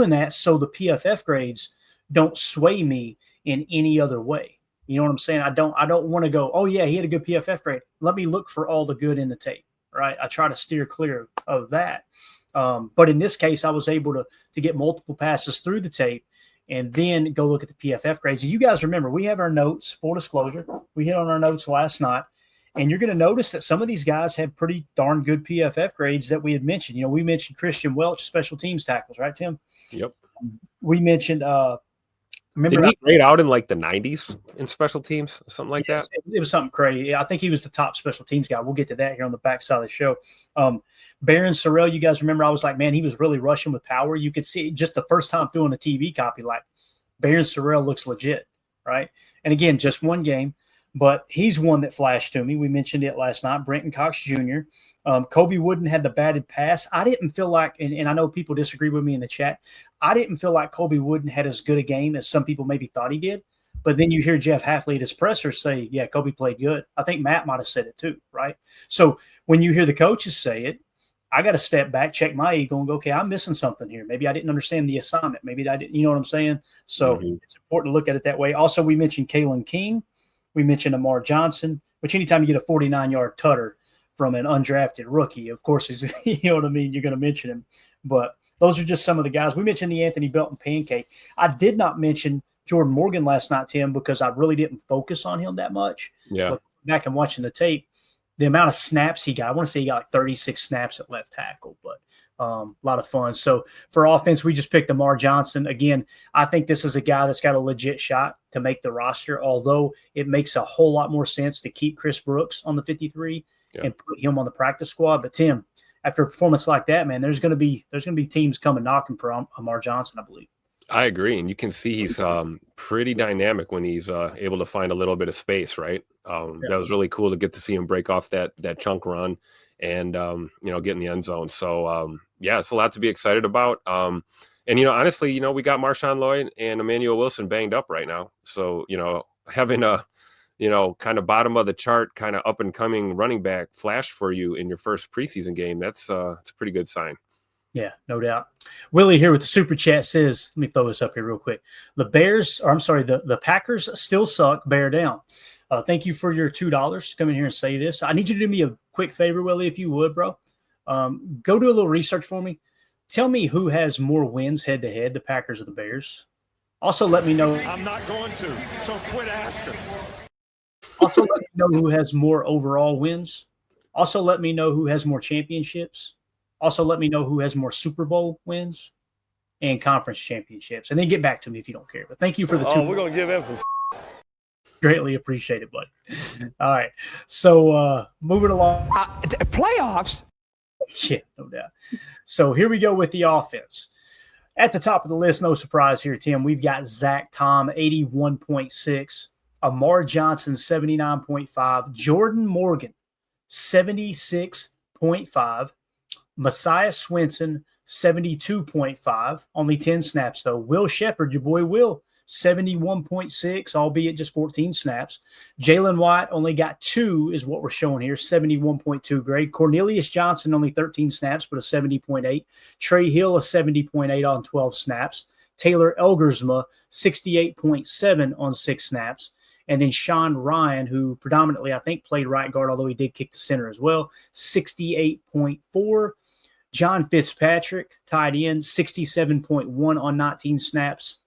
doing that so the PFF grades don't sway me in any other way. You know what I'm saying? I don't want to go, oh yeah, he had a good PFF grade. Let me look for all the good in the tape, right? I try to steer clear of that. But in this case, I was able to get multiple passes through the tape and then go look at the PFF grades. And you guys remember, we have our notes, full disclosure. We hit on our notes last night. And you're going to notice that some of these guys have pretty darn good PFF grades that we had mentioned. You know, we mentioned Christian Welch, special teams tackles, right, Tim? Yep. We mentioned did he grade out in like the 90s in special teams, something like that? It was something crazy. I think he was the top special teams guy. We'll get to that here on the backside of the show. Baron Sorrell, you guys remember, I was like, man, he was really rushing with power. You could see just the first time doing a TV copy, like Baron Sorrell looks legit, right? And again, just one game, but he's one that flashed to me. We mentioned it last night. Brenton Cox Jr. Kobe Wooden had the batted pass. I didn't feel like, and I know people disagree with me in the chat, I didn't feel like Kobe Wooden had as good a game as some people maybe thought he did. But then you hear Jeff Halfley at his presser say, yeah, Kobe played good. I think Matt might have said it too, right? So when you hear the coaches say it, I got to step back, check my ego, and go, okay, I'm missing something here. Maybe I didn't understand the assignment. Maybe I didn't, you know what I'm saying? So it's important to look at it that way. Also, we mentioned Kalen King. We mentioned Amar Johnson, which anytime you get a 49-yard tutter from an undrafted rookie, of course, is, you know what I mean? You're going to mention him. But those are just some of the guys. We mentioned the Anthony Belton pancake. I did not mention Jordan Morgan last night, Tim, because I really didn't focus on him that much. Yeah. But back and watching the tape, the amount of snaps he got, I want to say he got like 36 snaps at left tackle, but a lot of fun. So for offense, we just picked Amar Johnson. Again, I think this is a guy that's got a legit shot to make the roster, although it makes a whole lot more sense to keep Chris Brooks on the 53 and put him on the practice squad. But Tim, after a performance like that, man, there's going to be teams coming knocking for Amar Johnson, I believe. I agree, and you can see he's pretty dynamic when he's able to find a little bit of space, right? That was really cool to get to see him break off that chunk run and get in the end zone. So it's a lot to be excited about. And honestly, we got Marshawn Lloyd and Emmanuel Wilson banged up right now. So having a kind of bottom of the chart, kind of up and coming running back flash for you in your first preseason game, it's a pretty good sign. Yeah, no doubt. Willie here with the super chat says, let me throw this up here real quick. The Packers still suck. Bear down. Thank you for your $2 to come in here and say this. I need you to do me a quick favor, Willie, if you would, bro. Go do a little research for me. Tell me who has more wins head to head, the Packers or the Bears. Also, let me know. I'm not going to, so quit asking. Also, let me know who has more overall wins. Also, let me know who has more championships. Also, let me know who has more Super Bowl wins and conference championships. And then get back to me if you don't care. But thank you for the two. We're going to give him some. Greatly appreciated, buddy. All right. So moving along. Playoffs? Yeah, no doubt. So here we go with the offense. At the top of the list, no surprise here, Tim. We've got Zach Tom, 81.6. Amar Johnson, 79.5. Jordan Morgan, 76.5. Messiah Swinson, 72.5, only 10 snaps, though. Will Shepard, your boy Will, 71.6, albeit just 14 snaps. Jalen White only got 2 is what we're showing here, 71.2 grade. Cornelius Johnson, only 13 snaps, but a 70.8. Trey Hill, a 70.8 on 12 snaps. Taylor Elgersma, 68.7 on 6 snaps. And then Sean Ryan, who predominantly, I think, played right guard, although he did kick the center as well, 68.4. John Fitzpatrick, tight end, 67.1 on 19 snaps.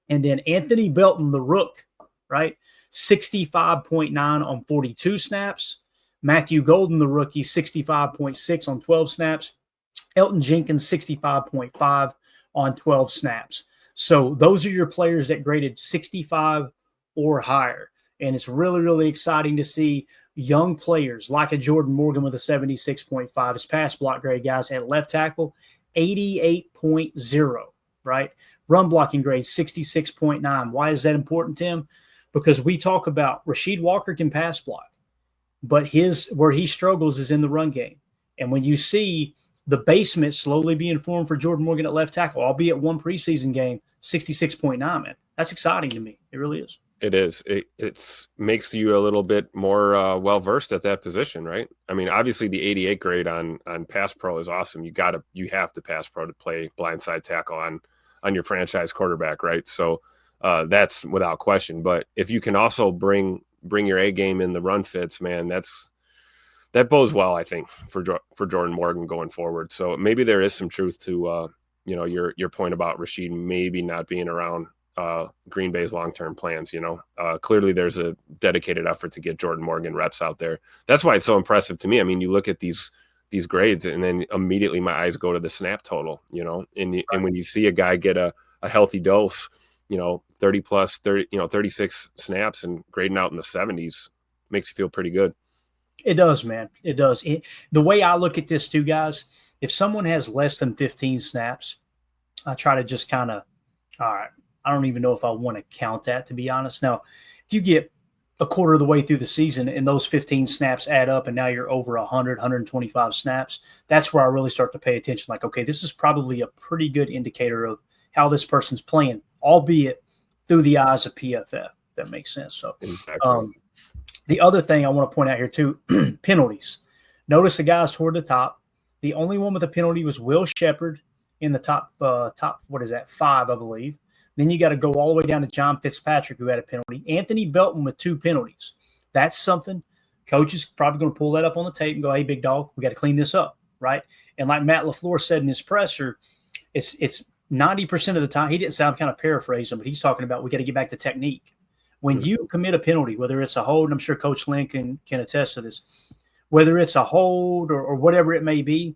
And then Anthony Belton, the rook, right, 65.9 on 42 snaps. Matthew Golden, the rookie, 65.6 on 12 snaps. Elton Jenkins, 65.5 on 12 snaps. So those are your players that graded 65 or higher. And it's really, really exciting to see young players like a Jordan Morgan with a 76.5. His pass block grade, guys, at left tackle, 88.0, right? Run blocking grade, 66.9. Why is that important, Tim? Because we talk about Rasheed Walker can pass block, but where he struggles is in the run game. And when you see the basement slowly being formed for Jordan Morgan at left tackle, albeit one preseason game, 66.9, man. That's exciting to me. It really is. It is. It makes you a little bit more well-versed at that position, right? I mean, obviously the 88 grade on Pass Pro is awesome. You have to Pass Pro to play blindside tackle on your franchise quarterback, right? So that's without question. But if you can also bring your A game in the run fits, man, that bodes well, I think, for Jordan Morgan going forward. So maybe there is some truth to your point about Rashid maybe not being around Green Bay's long-term plans. Clearly there's a dedicated effort to get Jordan Morgan reps out there. That's why it's so impressive to me. I mean, you look at these grades and then immediately my eyes go to the snap total, and when you see a guy get a healthy dose, 30 plus 30, 36 snaps and grading out in the 70s makes you feel pretty good. It does, man. It does. The way I look at this too, guys, if someone has less than 15 snaps, I try to just kind of, all right, I don't even know if I want to count that, to be honest. Now, if you get a quarter of the way through the season and those 15 snaps add up and now you're over 100, 125 snaps, that's where I really start to pay attention. Like, okay, this is probably a pretty good indicator of how this person's playing, albeit through the eyes of PFF. That makes sense. So, exactly. The other thing I want to point out here too, penalties. Notice the guys toward the top. The only one with a penalty was Will Shepherd in the top, what is that, 5, I believe. Then you got to go all the way down to John Fitzpatrick, who had a penalty. Anthony Belton with 2 penalties. That's something. Coach is probably going to pull that up on the tape and go, hey, big dog, we got to clean this up, right? And like Matt LaFleur said in his presser, it's 90% of the time. He didn't say, I'm kind of paraphrasing, but he's talking about we got to get back to technique. When you commit a penalty, whether it's a hold, and I'm sure Coach Lynn can attest to this, whether it's a hold or whatever it may be,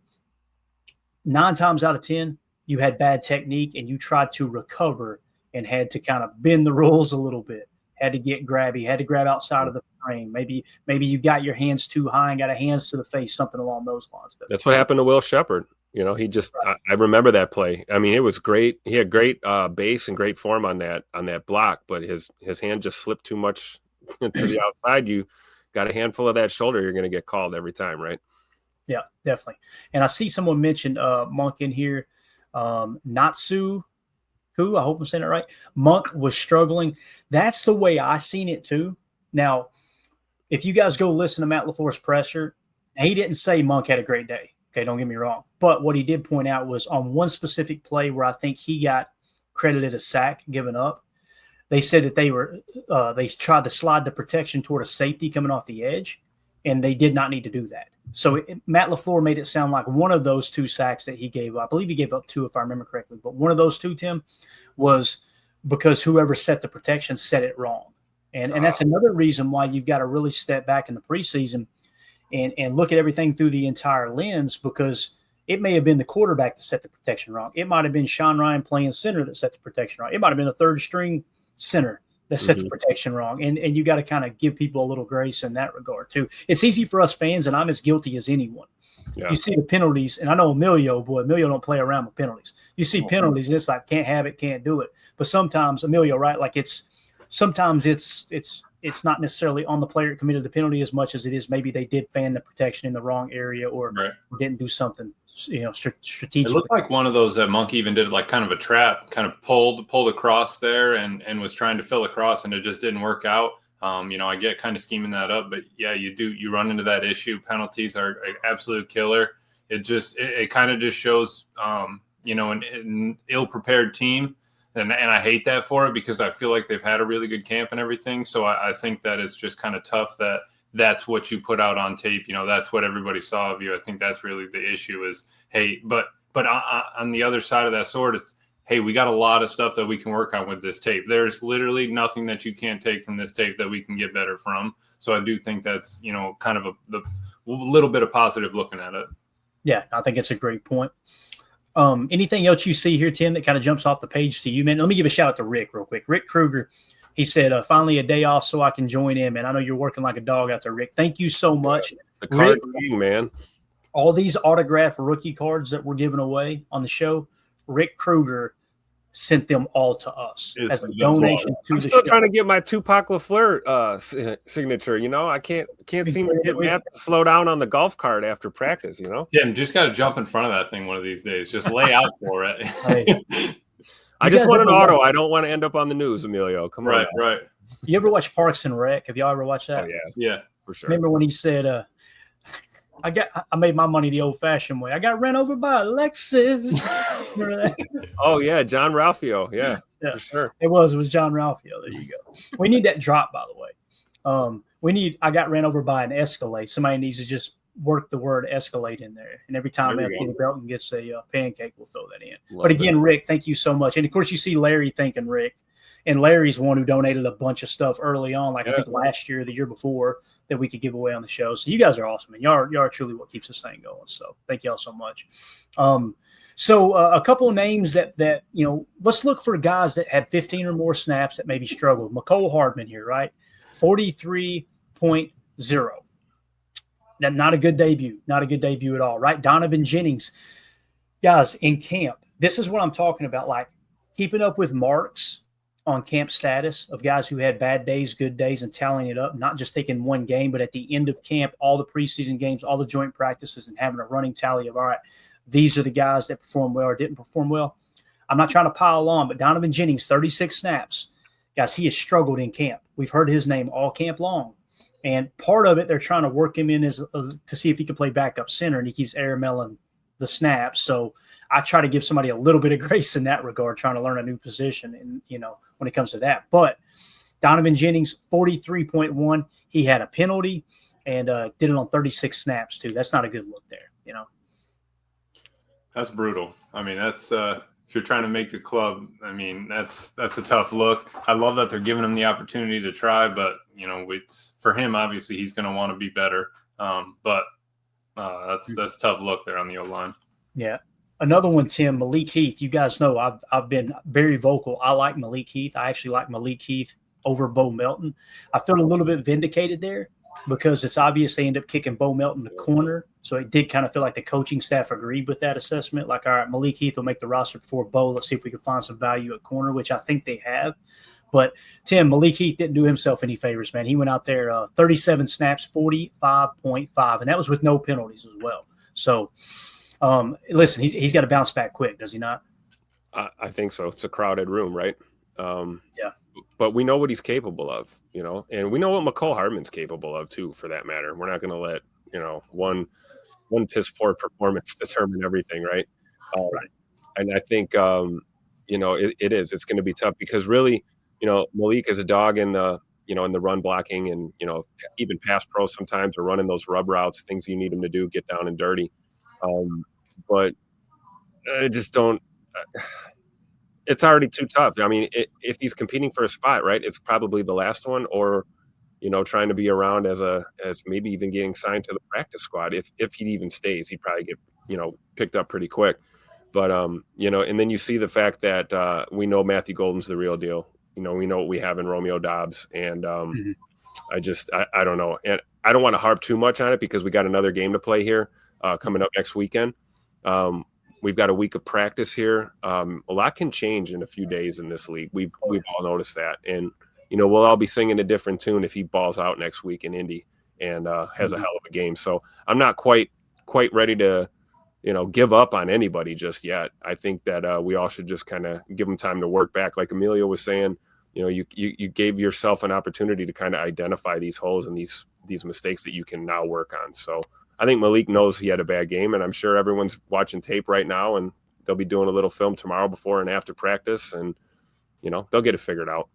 9 times out of 10, you had bad technique and you tried to recover and had to kind of bend the rules a little bit, had to get grabby, had to grab outside of the frame. Maybe you got your hands too high and got a hands to the face, something along those lines. That's what happened to Will Shepherd. He just I remember that play. I mean, it was great. He had great base and great form on that block, but his hand just slipped too much to the outside. You got a handful of that shoulder, you're going to get called every time, right? Yeah, definitely. And I see someone mentioned Monk in here. Natsu, who I hope I'm saying it right. Monk was struggling. That's the way I seen it too. Now, if you guys go listen to Matt LaFleur's presser, he didn't say Monk had a great day. Okay, don't get me wrong. But what he did point out was on one specific play where I think he got credited a sack given up, they said that they tried to slide the protection toward a safety coming off the edge, and they did not need to do that. So Matt LaFleur made it sound like one of those 2 sacks that he gave up, I believe he gave up 2 if I remember correctly, but one of those 2, Tim, was because whoever set the protection set it wrong. And that's another reason why you've got to really step back in the preseason and look at everything through the entire lens, because it may have been the quarterback that set the protection wrong. It might have been Sean Ryan playing center that set the protection wrong. It might have been a 3rd-string center that set the protection wrong. And you got to kind of give people a little grace in that regard too. It's easy for us fans, and I'm as guilty as anyone. Yeah. You see the penalties, and I know Emilio don't play around with penalties. You see penalties, and it's like, can't have it, can't do it. But sometimes, Emilio, right, like sometimes it's not necessarily on the player that committed the penalty as much as it is maybe they did fan the protection in the wrong area or didn't do something, strategic. It looked like one of those that Monkey even did like kind of a trap, kind of pulled across there and was trying to fill across, and it just didn't work out. I get kind of scheming that up, but yeah, you run into that issue. Penalties are an absolute killer. It kind of just shows, an ill-prepared team. And I hate that for it, because I feel like they've had a really good camp and everything. So I think that it's just kind of tough that that's what you put out on tape. That's what everybody saw of you. I think that's really the issue is, hey, but on the other side of that sword, it's, hey, we got a lot of stuff that we can work on with this tape. There's literally nothing that you can't take from this tape that we can get better from. So I do think that's, kind of a little bit of positive looking at it. Yeah, I think it's a great point. Anything else you see here, Tim, that kind of jumps off the page to you, man? Let me give a shout out to Rick real quick. Rick Kruger, he said, finally a day off so I can join in, man. I know you're working like a dog out there, Rick. Thank you so much. The card king, man. All these autographed rookie cards that we're giving away on the show, Rick Kruger sent them all to us as a donation to the show. I'm still trying to get my Tupac LaFleur signature. I can't seem to get Matt to slow down on the golf cart after practice. Tim, just got to jump in front of that thing one of these days. Just lay out for it. I just want an auto. I don't want to end up on the news, Emilio. Come on. Right. You ever watch Parks and Rec? Have y'all ever watched that? Oh, yeah, for sure. Remember when he said, I made my money the old-fashioned way. I got ran over by a Lexus. Remember that? Oh yeah, John Ralphio. Yeah, Yeah, for sure. It was John Ralphio. There you go. We need that drop, by the way. I got ran over by an Escalade. Somebody needs to just work the word Escalade in there. And every time Anthony Belton gets a pancake, we'll throw that in. But again, Rick, thank you so much. And of course, you see Larry thanking Rick. And Larry's one who donated a bunch of stuff early on, I think last year, the year before, that we could give away on the show. So you guys are awesome, and y'all are truly what keeps this thing going. So thank y'all so much. So a couple of names that let's look for guys that had 15 or more snaps that maybe struggled. McCole Hardman here, right? 43.0. Not a good debut. Not a good debut at all, right? Donovan Jennings. Guys, in camp, this is what I'm talking about, like keeping up with marks on camp status of guys who had bad days, good days, and tallying it up, not just taking one game, but at the end of camp, all the preseason games, all the joint practices, and having a running tally of, all right, these are the guys that performed well or didn't perform well. I'm not trying to pile on, but Donovan Jennings, 36 snaps. Guys, he has struggled in camp. We've heard his name all camp long. And part of it, they're trying to work him in to see if he can play backup center, and he keeps airmailing the snaps. So I try to give somebody a little bit of grace in that regard, trying to learn a new position, and when it comes to that. But Donovan Jennings, 43.1. He had a penalty and did it on 36 snaps too. That's not a good look there, That's brutal. I mean, that's if you're trying to make the club, I mean, that's a tough look. I love that they're giving him the opportunity to try, but it's for him. Obviously, he's going to want to be better. But that's a tough look there on the O-line. Yeah. Another one, Tim, Malik Heath. You guys know I've been very vocal. I like Malik Heath. I actually like Malik Heath over Bo Melton. I felt a little bit vindicated there because it's obvious they end up kicking Bo Melton to corner. So it did kind of feel like the coaching staff agreed with that assessment. Like, all right, Malik Heath will make the roster before Bo. Let's see if we can find some value at corner, which I think they have. But, Tim, Malik Heath didn't do himself any favors, man. He went out there 37 snaps, 45.5, and that was with no penalties as well. So, listen, he's got to bounce back quick, does he not? I think so. It's a crowded room, right? Yeah. But we know what he's capable of, and we know what McCole Hardman's capable of too, for that matter. We're not going to let, one piss poor performance determine everything, right? Right. And I think, it's going to be tough because really, Malik is a dog in the, in the run blocking and, even pass pro sometimes are running those rub routes, things you need him to do, get down and dirty. But I just don't. It's already too tough. I mean, if he's competing for a spot, right, it's probably the last one, or trying to be around as maybe even getting signed to the practice squad. If he even stays, he'd probably get picked up pretty quick. But and then you see the fact that we know Matthew Golden's the real deal. We know what we have in Romeo Dobbs, and I don't know, and I don't want to harp too much on it because we got another game to play here coming up next weekend. We've got a week of practice here. A lot can change in a few days in this league. We've all noticed that, and we'll all be singing a different tune if he balls out next week in Indy and has a hell of a game. So I'm not quite ready to give up on anybody just yet. I think that we all should just kind of give him time to work back. Like Emilio was saying, you gave yourself an opportunity to kind of identify these holes and these mistakes that you can now work on. So I think Malik knows he had a bad game, and I'm sure everyone's watching tape right now, and they'll be doing a little film tomorrow before and after practice, and they'll get it figured out.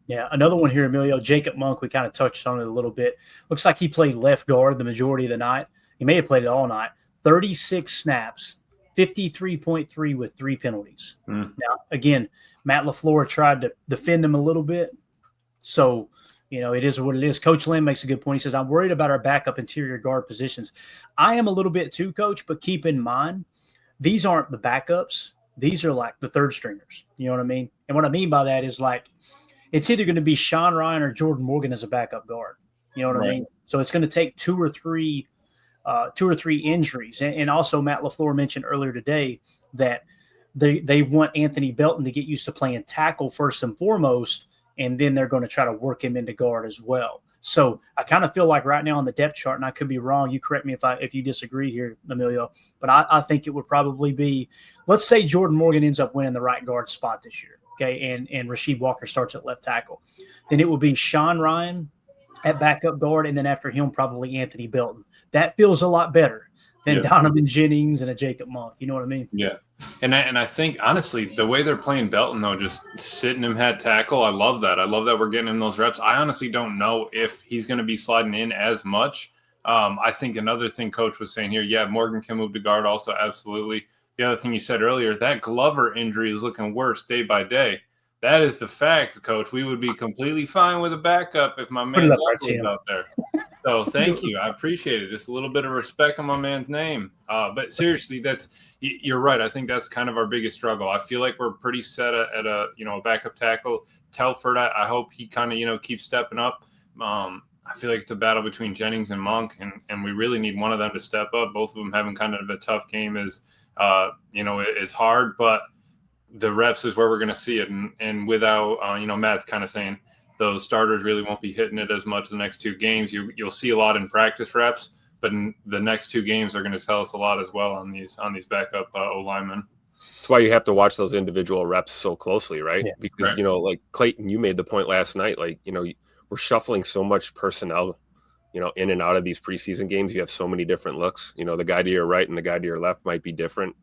Yeah, another one here, Emilio. Jacob Monk, we kind of touched on it a little bit. Looks like he played left guard the majority of the night. He may have played it all night. 36 snaps, 53.3 with 3 penalties. Now, again, Matt LaFleur tried to defend him a little bit, so it is what it is. Coach Lynn makes a good point. He says, I'm worried about our backup interior guard positions. I am a little bit too, Coach, but keep in mind, these aren't the backups. These are like the third stringers. You know what I mean? And what I mean by that is like it's either going to be Sean Ryan or Jordan Morgan as a backup guard. You know what I mean? So it's going to take two or three injuries. And also Matt LaFleur mentioned earlier today that they want Anthony Belton to get used to playing tackle first and foremost, and then they're going to try to work him into guard as well. So I kind of feel like right now on the depth chart, and I could be wrong, you correct me if you disagree here, Emilio, but I think it would probably be, let's say Jordan Morgan ends up winning the right guard spot this year, okay, and Rasheed Walker starts at left tackle. Then it will be Sean Ryan at backup guard, and then after him probably Anthony Belton. That feels a lot better than Yeah. Donovan Jennings and a Jacob Monk. You know what I mean? Yeah. And I think, honestly, the way they're playing Belton, though, just sitting him head tackle, I love that. I love that we're getting him those reps. I honestly don't know if he's going to be sliding in as much. I think another thing Coach was saying here, yeah, Morgan can move to guard also, absolutely. The other thing you said earlier, that Glover injury is looking worse day by day. That is the fact, Coach. We would be completely fine with a backup if my man up, Glover was Tim. out there. So thank you. I appreciate it. Just a little bit of respect on my man's name. But seriously, you're right. I think that's kind of our biggest struggle. I feel like we're pretty set at a backup tackle. Telford, I hope he kind of keeps stepping up. I feel like it's a battle between Jennings and Monk, and we really need one of them to step up. Both of them having kind of a tough game is hard, but the reps is where we're going to see it. And without, Matt's kind of saying those starters really won't be hitting it as much the next 2 games. You'll see a lot in practice reps, but in the next 2 games are going to tell us a lot as well on these backup O-linemen. That's why you have to watch those individual reps so closely, right? Yeah, because, right. Like Clayton, you made the point last night, we're shuffling so much personnel, in and out of these preseason games. You have so many different looks. The guy to your right and the guy to your left might be different,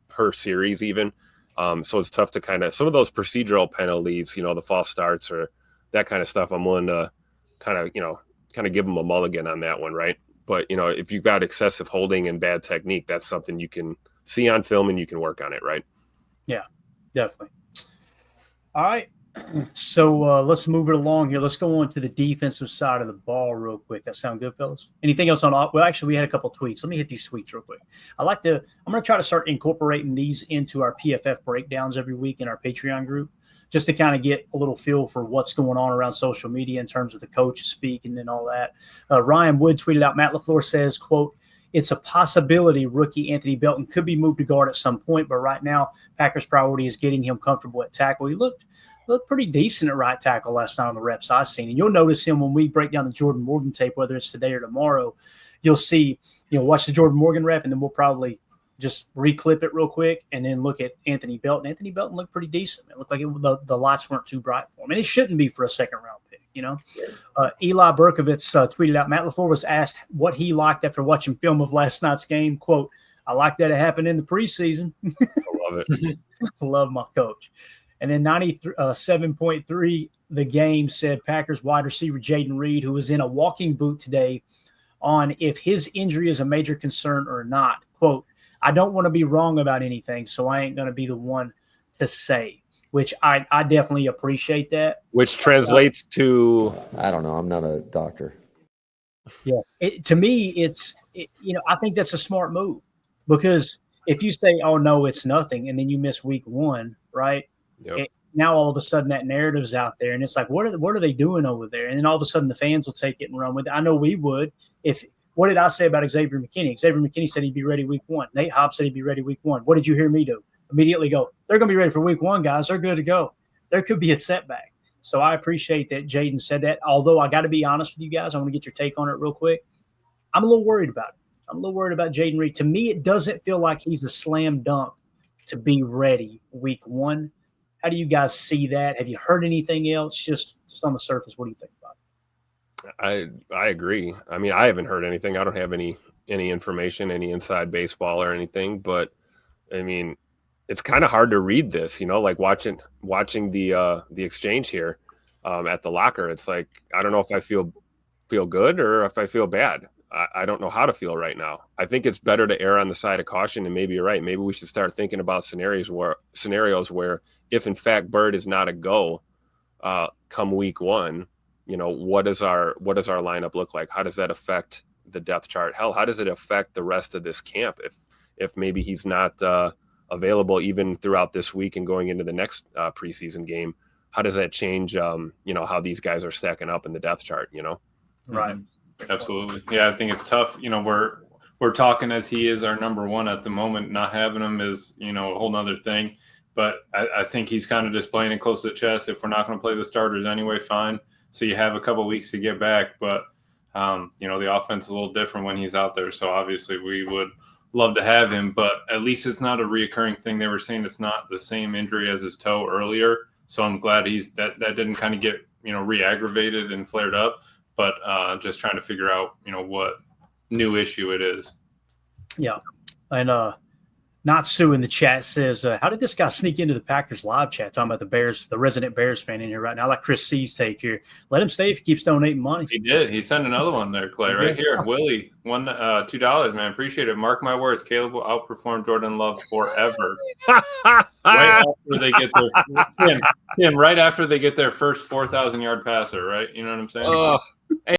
per series even. So it's tough to kind of, some of those procedural penalties, the false starts or that kind of stuff, I'm willing to kind of give them a mulligan on that one, right? But, if you've got excessive holding and bad technique, that's something you can see on film and you can work on it, right? Yeah, definitely. All right. So let's move it along here. Let's go on to the defensive side of the ball real quick. That sound good, fellas? Anything else on? Well, actually, we had a couple of tweets. Let me hit these tweets real quick. I'm going to try to start incorporating these into our PFF breakdowns every week in our Patreon group, just to kind of get a little feel for what's going on around social media in terms of the coach speaking and all that. Ryan Wood tweeted out, Matt LaFleur says, quote, "It's a possibility rookie Anthony Belton could be moved to guard at some point, but right now Packers' priority is getting him comfortable at tackle." He looked pretty decent at right tackle last night on the reps I've seen. And you'll notice him when we break down the Jordan Morgan tape, whether it's today or tomorrow. You'll see, watch the Jordan Morgan rep, and then we'll probably just reclip it real quick and then look at Anthony Belton. Anthony Belton looked pretty decent. It looked like the lights weren't too bright for him. And it shouldn't be for a second-round pick, Eli Berkovitz tweeted out, Matt LaFleur was asked what he liked after watching film of last night's game. Quote, "I like that it happened in the preseason." I love it. Love my coach. And then 97.3 The Game said Packers wide receiver Jaden Reed, who was in a walking boot today, on if his injury is a major concern or not. Quote, "I don't want to be wrong about anything, so I ain't going to be the one to say," which I definitely appreciate that. Which translates to? I don't know. I'm not a doctor. Yes. To me, I think that's a smart move, because if you say, "Oh, no, it's nothing," and then you miss week 1, right? Yep. Now all of a sudden that narrative's out there, and it's like, what are they doing over there? And then all of a sudden the fans will take it and run with it. I know we would. What did I say about Xavier McKinney? Xavier McKinney said he'd be ready week 1. Nate Hobbs said he'd be ready week 1. What did you hear me do? Immediately go, they're going to be ready for week 1, guys. They're good to go. There could be a setback. So I appreciate that Jaden said that. Although I got to be honest with you guys, I want to get your take on it real quick. I'm a little worried about it. I'm a little worried about Jaden Reed. To me, it doesn't feel like he's a slam dunk to be ready week 1. How do you guys see that? Have you heard anything else? Just on the surface, what do you think about it? I agree. I mean, I haven't heard anything. I don't have any information, any inside baseball or anything. But I mean, it's kind of hard to read this. Like watching the exchange here at the locker. It's like, I don't know if I feel good or if I feel bad. I don't know how to feel right now. I think it's better to err on the side of caution, and maybe you're right. Maybe we should start thinking about scenarios where if in fact Bird is not a go come week 1, what does our lineup look like? How does that affect the depth chart? Hell, how does it affect the rest of this camp if maybe he's not available even throughout this week and going into the next preseason game? How does that change how these guys are stacking up in the depth chart? Right. Absolutely. Yeah, I think it's tough. We're talking as he is our number 1 at the moment. Not having him is, a whole nother thing. But I think he's kind of just playing it close to the chest. If we're not going to play the starters anyway, fine. So you have a couple of weeks to get back. But, the offense is a little different when he's out there. So obviously we would love to have him. But at least it's not a reoccurring thing. They were saying it's not the same injury as his toe earlier. So I'm glad that didn't kind of get, re-aggravated and flared up. But just trying to figure out, new issue it is. Yeah. And Natsu in the chat says, how did this guy sneak into the Packers live chat talking about the Bears, the resident Bears fan in here right now? I like Chris C's take here. Let him stay if he keeps donating money. He did. He sent another one there, Clay, right here. Willie, $2, man. Appreciate it. Mark my words. Caleb will outperform Jordan Love forever. Right after they get their Tim, right after they get their first 4,000-yard passer, right? You know what I'm saying?